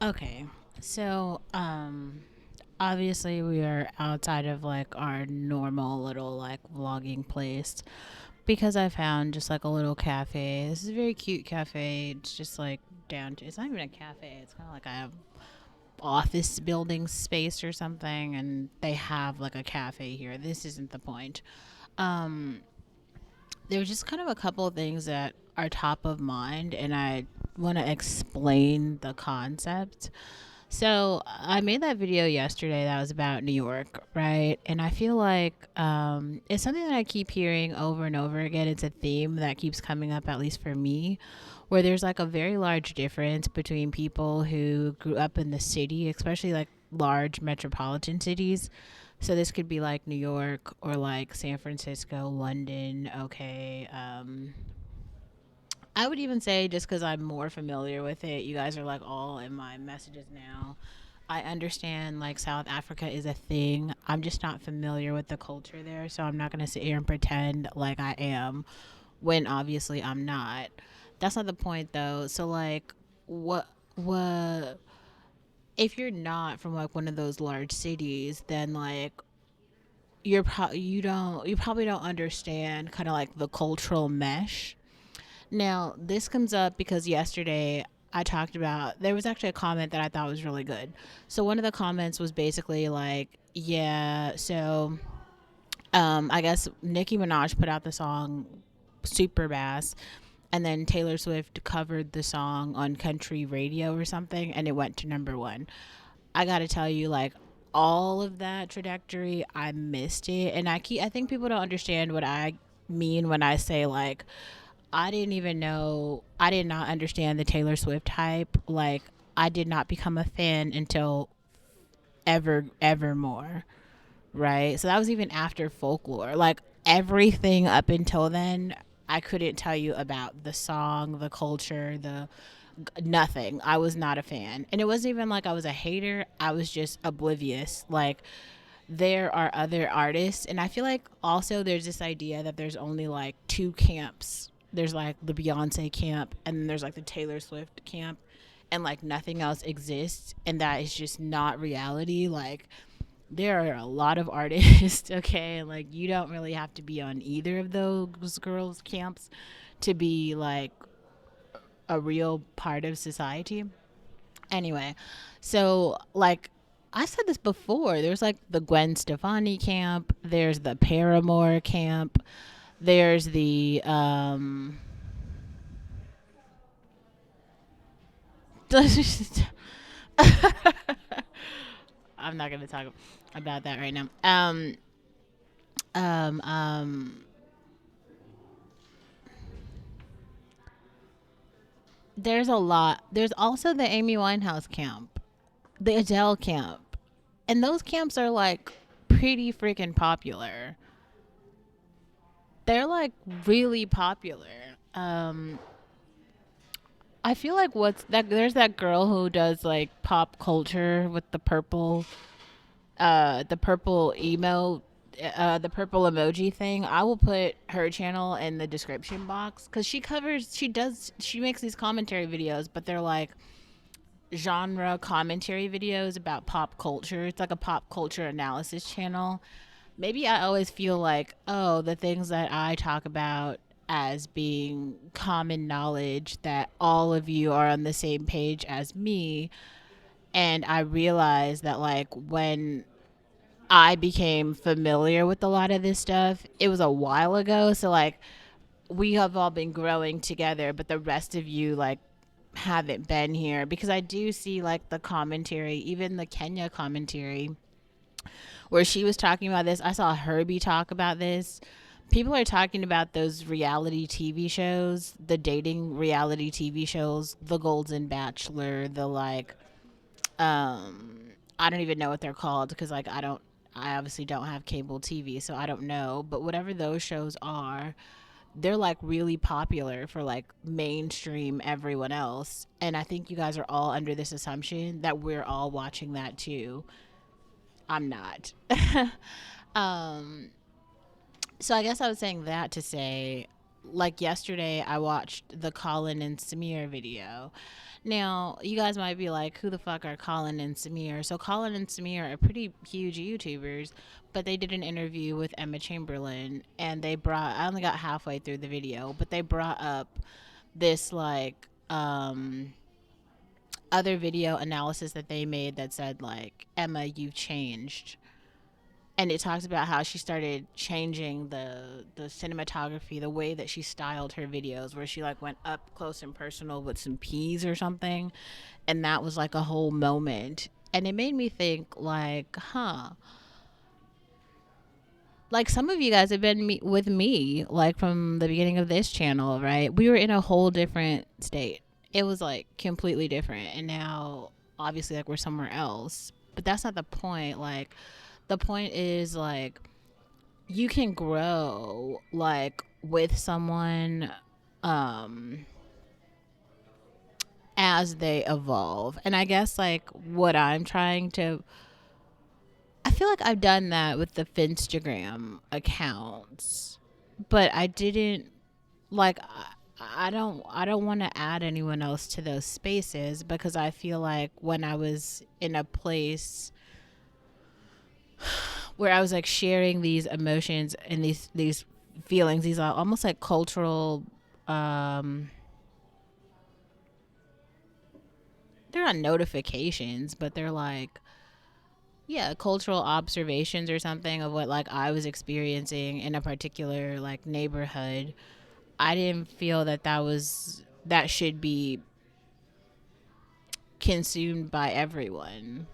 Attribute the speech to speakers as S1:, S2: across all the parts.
S1: Okay. So, obviously we are outside of like our normal little like vlogging place because I found just like a little cafe. This is a very cute cafe. It's just like down to, it's not even a cafe. It's kind of like a office building space or something, and they have like a cafe here. This isn't the point. Um there's just kind of a couple of things that are top of mind, and I want to explain the concept. So I made that video yesterday that was about New York, right? And I feel like it's something that I keep hearing over and over again. It's a theme that keeps coming up, at least for me, where there's like a very large difference between people who grew up in the city, especially like large metropolitan cities. So this could be like New York or like San Francisco, London, okay. I would even say, just because I'm more familiar with it, you guys are like all in my messages now. I understand like South Africa is a thing. I'm just not familiar with the culture there, so I'm not going to sit here and pretend like I am when obviously I'm not. That's not the point though. So like what if you're not from like one of those large cities, then like you probably don't understand kind of like the cultural mesh. Now, this comes up because yesterday I talked about, there was actually a comment that I thought was really good. So one of the comments was basically like, yeah, so I guess Nicki Minaj put out the song Super Bass, and then Taylor Swift covered the song on country radio or something, and it went to number one. I gotta tell you, like, all of that trajectory, I missed it, and I think people don't understand what I mean when I say like I didn't even know, I did not understand the Taylor Swift hype. Like, I did not become a fan until evermore, right? So that was even after Folklore. Like, everything up until then, I couldn't tell you about the song, the culture, the nothing. I was not a fan. And it wasn't even like I was a hater, I was just oblivious. Like, there are other artists, and I feel like also there's this idea that there's only like two camps. There's like the Beyonce camp, and then there's like the Taylor Swift camp, and like nothing else exists, and that is just not reality. Like, there are a lot of artists, okay, and like you don't really have to be on either of those girls camps to be like a real part of society. Anyway, so like I said this before, there's like the Gwen Stefani camp, there's the Paramore camp, there's the I'm not gonna talk about that right now. Um um there's a lot. There's also the Amy Winehouse camp, the Adele camp. And those camps are like pretty freaking popular. They're like really popular. Um I feel like what's that, there's that girl who does like pop culture with the purple email, the purple emoji thing. I will put her channel in the description box cuz she makes these commentary videos, but they're like genre commentary videos about pop culture. It's like a pop culture analysis channel. Maybe I always feel like, oh, the things that I talk about as being common knowledge, that all of you are on the same page as me. And I realized that, like, when I became familiar with a lot of this stuff, it was a while ago. So, like, we have all been growing together, but the rest of you, like, haven't been here because I do see like the commentary, even the Kenya commentary where she was talking about this. I saw Herbie talk about this. People are talking about those reality TV shows, the dating reality TV shows, the Golden Bachelor, the like, I don't even know what they're called because like I obviously don't have cable TV, so I don't know. But whatever those shows are, they're like really popular for like mainstream everyone else. And I think you guys are all under this assumption that we're all watching that too. I'm not. um, so I guess I was saying that to say, like yesterday, I watched the Colin and Samir video. Now, you guys might be like, who the fuck are Colin and Samir? So, Colin and Samir are pretty huge YouTubers, but they did an interview with Emma Chamberlain, and I only got halfway through the video, but they brought up this, like, other video analysis that they made that said, like, Emma, you've changed. And it talks about how she started changing the cinematography, the way that she styled her videos, where she like went up close and personal with some peas or something, and that was like a whole moment. And it made me think, like, like some of you guys have been with me like from the beginning of this channel, right? We were in a whole different state. It was like completely different, and now obviously like we're somewhere else. But that's not the point. Like, the point is like you can grow like with someone um as they evolve. And I guess like what I'm trying to I feel like I've done that with the Finstagram accounts, but I didn't like I don't want to add anyone else to those spaces because I feel like when I was in a place where I was like sharing these emotions and these feelings, these are almost like cultural um they're not notifications, but they're like, yeah, cultural observations or something of what like I was experiencing in a particular like neighborhood. I didn't feel that that should be consumed by everyone.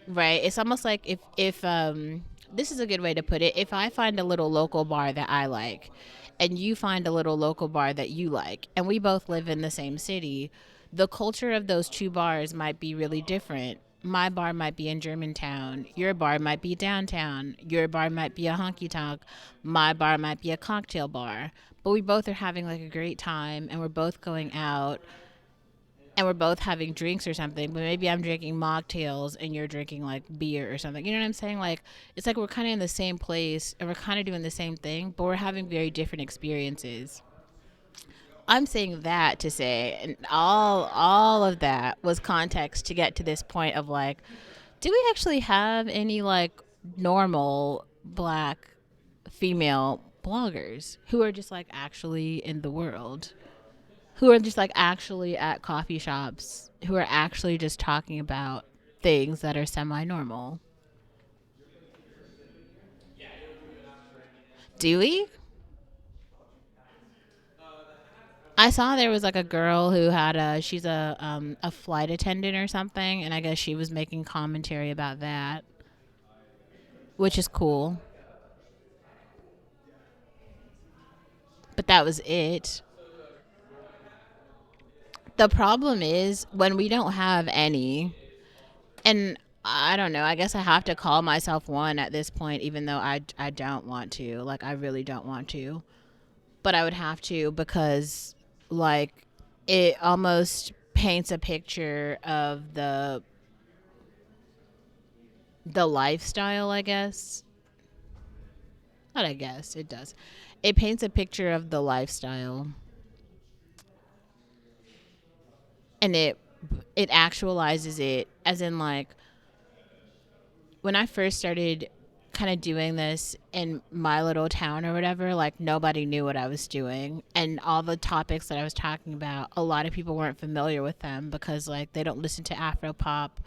S1: Right? It's almost like if this is a good way to put it. If I find a little local bar that I like and you find a little local bar that you like and we both live in the same city, the culture of those two bars might be really different. My bar might be in Germantown. Your bar might be downtown. Your bar might be a honky tonk. My bar might be a cocktail bar. But we both are having like a great time and we're both going out and we're both having drinks or something, but maybe I'm drinking mocktails and you're drinking like beer or something. You know what I'm saying? Like, it's like we're kind of in the same place and we're kind of doing the same thing, but we're having very different experiences. I'm saying that to say, and all of that was context to get to this point of like, do we actually have any like normal black female bloggers who are just like actually in the world? Who are just like actually at coffee shops, who are actually just talking about things that are semi normal. Do we? I saw there was like a girl who had she's a flight attendant or something, and I guess she was making commentary about that, which is cool. But that was it. The problem is when we don't have any, and I don't know. I guess I have to call myself one at this point, even though I don't want to. Like, I really don't want to. But I would have to because like it almost paints a picture of the lifestyle, I guess. Not I guess, it does. It paints a picture of the lifestyle and it actualizes it as in like when I first started kind of doing this in my little town or whatever, like nobody knew what I was doing. And all the topics that I was talking about, a lot of people weren't familiar with them because like they don't listen to Afro pop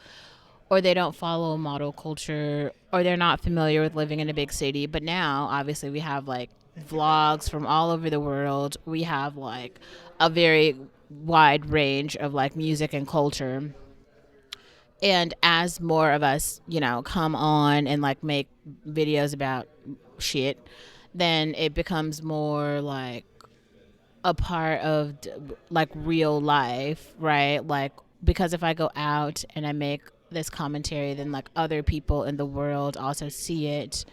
S1: or they don't follow model culture or they're not familiar with living in a big city. But now, obviously, we have like vlogs from all over the world. We have like a very wide range of like music and culture, and as more of us come on and like make videos about shit, then it becomes more like a part of like real life, right? Like, because if I go out and I make this commentary, then like other people in the world also see it,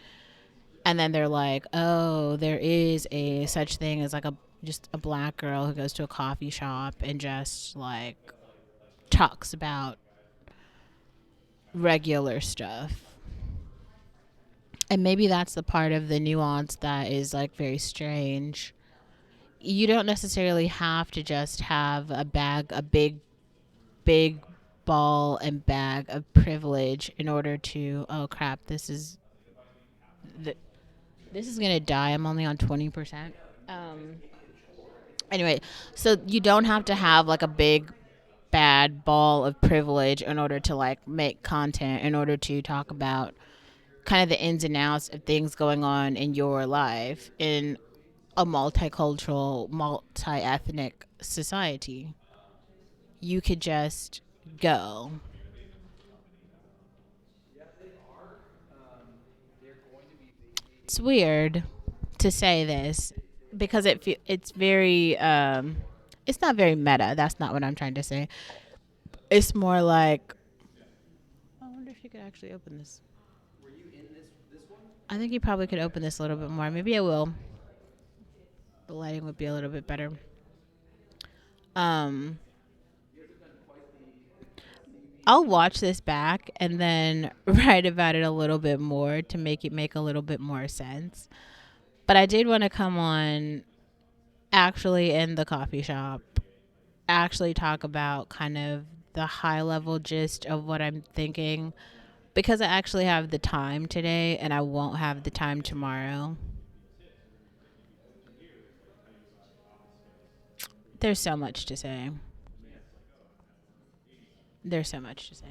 S1: and then they're like, oh, there is a such thing as like a just a black girl who goes to a coffee shop and just like talks about regular stuff. And maybe that's the part of the nuance that is like very strange. You don't necessarily have to just have a big big ball and bag of privilege in order to, oh crap, th- this is gonna die. I'm only on 20%. Um, anyway, so you don't have to have like a big bad ball of privilege in order to like make content, in order to talk about kind of the ins and outs of things going on in your life in a multicultural, multi-ethnic society. You could just go. It's weird to say this because it's very it's not very meta. That's not what I'm trying to say. It's more like, I wonder if you could actually open this. I think you probably could open this a little bit more. Maybe I will. The lighting would be a little bit better. Um, I'll watch this back and then write about it a little bit more to make it make a little bit more sense. But I did want to come on actually in the coffee shop, actually talk about kind of the high level gist of what I'm thinking because I actually have the time today and I won't have the time tomorrow. There's so much to say. There's so much to say.